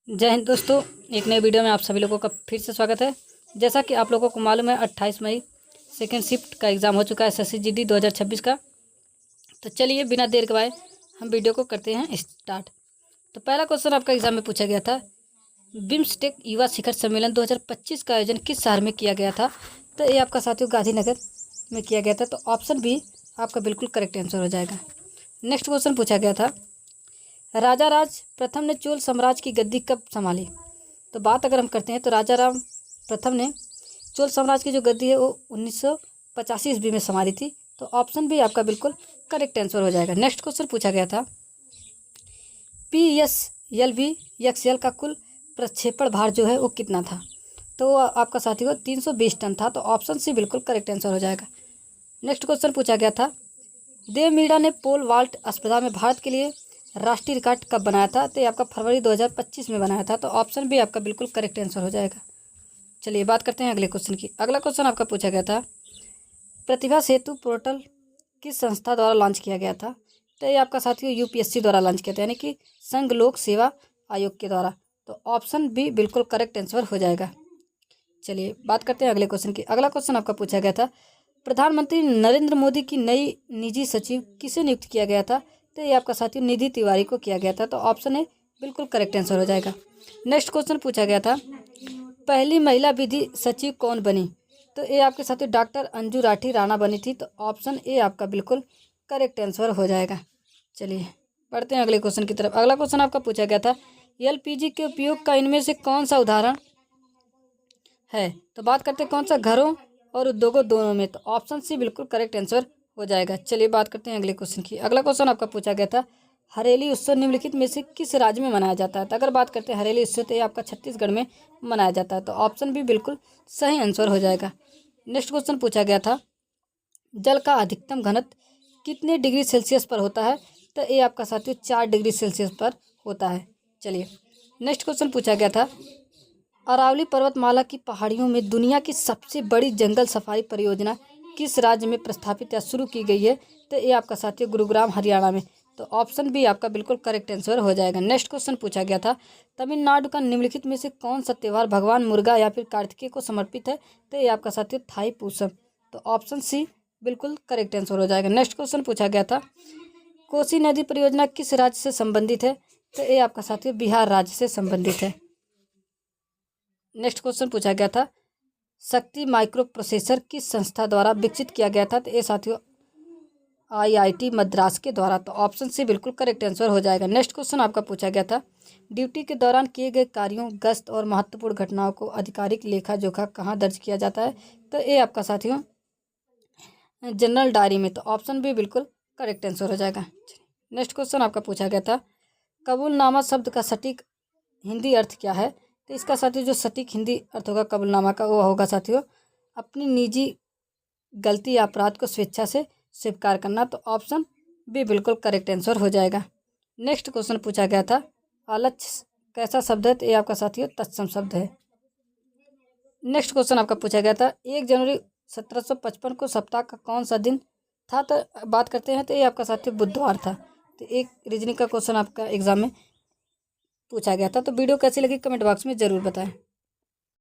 जय हिंद दोस्तों। एक नए वीडियो में आप सभी लोगों का फिर से स्वागत है। जैसा कि आप लोगों को मालूम है 28 मई सेकेंड शिफ्ट का एग्ज़ाम हो चुका है SSC-GD 2026 का। तो चलिए बिना देर के हम वीडियो को करते हैं स्टार्ट। तो पहला क्वेश्चन आपका एग्ज़ाम में पूछा गया था, बिम्स्टेक युवा शिखर सम्मेलन 2025 का आयोजन किस शहर में किया गया था? तो ये आपका साथियों गांधीनगर में किया गया था। तो ऑप्शन बी आपका बिल्कुल करेक्ट आंसर हो जाएगा। नेक्स्ट क्वेश्चन पूछा गया था, राजा राज प्रथम ने चोल साम्राज्य की गद्दी कब संभाली? तो बात अगर हम करते हैं तो राजा राम प्रथम ने चोल साम्राज्य की जो गद्दी है वो 1985 ईस्वी में संभाली थी। तो ऑप्शन भी आपका बिल्कुल करेक्ट आंसर हो जाएगा। नेक्स्ट क्वेश्चन पूछा गया था, PSLV-XL का कुल प्रक्षेपण भार जो है वो कितना था? तो वो आपका साथी वो 320 टन था। तो ऑप्शन सी बिल्कुल करेक्ट आंसर हो जाएगा। नेक्स्ट क्वेश्चन पूछा गया था, देव मीणा ने पोल वाल्ट स्पर्धा में भारत के लिए राष्ट्रीय रिकॉर्ड कब बनाया था? तो ये आपका फरवरी 2025 में बनाया था। तो ऑप्शन भी आपका बिल्कुल करेक्ट आंसर हो जाएगा। चलिए बात करते हैं अगले क्वेश्चन की। अगला क्वेश्चन आपका पूछा गया था, प्रतिभा सेतु पोर्टल किस संस्था द्वारा लॉन्च किया गया था? तो ये आपका साथियों UPSC द्वारा लॉन्च किया था, यानी कि संघ लोक सेवा आयोग के द्वारा। तो ऑप्शन भी बिल्कुल करेक्ट आंसर हो जाएगा। चलिए बात करते हैं अगले क्वेश्चन की। अगला क्वेश्चन आपका पूछा गया था, प्रधानमंत्री नरेंद्र मोदी की नई निजी सचिव किसे नियुक्त किया गया था? तो ये आपका साथियों निधि तिवारी को किया गया था। तो ऑप्शन ए बिल्कुल करेक्ट आंसर हो जाएगा। नेक्स्ट क्वेश्चन पूछा गया था, पहली महिला विधि सचिव कौन बनी? तो ये आपके साथियों डॉक्टर अंजू राठी राणा बनी थी। तो ऑप्शन ए आपका बिल्कुल करेक्ट आंसर हो जाएगा। चलिए बढ़ते हैं अगले क्वेश्चन की तरफ। अगला क्वेश्चन आपका पूछा गया था, LPG के उपयोग का इनमें से कौन सा उदाहरण है? तो बात करते हैं कौन सा घरों और उद्योगों दोनों में? तो ऑप्शन सी बिल्कुल करेक्ट आंसर हो जाएगा। चलिए बात करते हैं अगले क्वेश्चन की। अगला क्वेश्चन आपका पूछा गया था, हरेली उत्सव निम्नलिखित में से किस राज्य में मनाया जाता है? तो अगर बात करते हैं हरेली उत्सव तो ये आपका छत्तीसगढ़ में मनाया जाता है। तो ऑप्शन भी बिल्कुल सही आंसर हो जाएगा। नेक्स्ट क्वेश्चन पूछा गया था, जल का अधिकतम घनत्व कितने डिग्री सेल्सियस पर होता है? तो ये आपका साथियों 4 डिग्री सेल्सियस पर होता है। चलिए नेक्स्ट क्वेश्चन पूछा गया था, अरावली पर्वतमाला की पहाड़ियों में दुनिया की सबसे बड़ी जंगल सफारी परियोजना किस राज्य में प्रस्थापित या शुरू की गई है? तो ये आपका साथियों गुरुग्राम हरियाणा में। तो ऑप्शन भी आपका बिल्कुल करेक्ट आंसर हो जाएगा। नेक्स्ट क्वेश्चन पूछा गया था, तमिलनाडु का निम्नलिखित में से कौन सा त्यौहार भगवान मुर्गा या फिर कार्तिकेय को समर्पित है? तो ये आपका साथियों थाई पूसम। तो ऑप्शन सी बिल्कुल करेक्ट आंसर हो जाएगा। नेक्स्ट क्वेश्चन पूछा गया था, कोसी नदी परियोजना किस राज्य से संबंधित है? तो ये आपका साथियों बिहार राज्य से संबंधित है। नेक्स्ट क्वेश्चन पूछा गया था, शक्ति माइक्रो प्रोसेसर किस संस्था द्वारा विकसित किया गया था? तो ये साथियों IIT मद्रास के द्वारा। तो ऑप्शन सी बिल्कुल करेक्ट आंसर हो जाएगा। नेक्स्ट क्वेश्चन आपका पूछा गया था, ड्यूटी के दौरान किए गए कार्यों, गश्त और महत्वपूर्ण घटनाओं को आधिकारिक लेखा जोखा कहाँ दर्ज किया जाता है? तो ये आपका साथियों जनरल डायरी में। तो ऑप्शन भी बिल्कुल करेक्ट आंसर हो जाएगा। नेक्स्ट क्वेश्चन आपका पूछा गया था, कबूलनामा शब्द का सटीक हिंदी अर्थ क्या है? तो इसका साथियों जो सटीक हिंदी अर्थ होगा कबूलनामा का वो होगा साथियों अपनी निजी गलती या अपराध को स्वेच्छा से स्वीकार करना। तो ऑप्शन भी बिल्कुल करेक्ट आंसर हो जाएगा। नेक्स्ट क्वेश्चन पूछा गया था, आलस्य कैसा शब्द है? तो ये आपका साथियों तत्सम शब्द है। नेक्स्ट क्वेश्चन आपका पूछा गया था, 1 जनवरी 1755 को सप्ताह का कौन सा दिन था? तो बात करते हैं तो ये आपका साथियों बुधवार था। तो एक रीजनिंग का क्वेश्चन आपका एग्जाम में पूछा गया था। तो वीडियो कैसी लगी कमेंट बॉक्स में ज़रूर बताएं।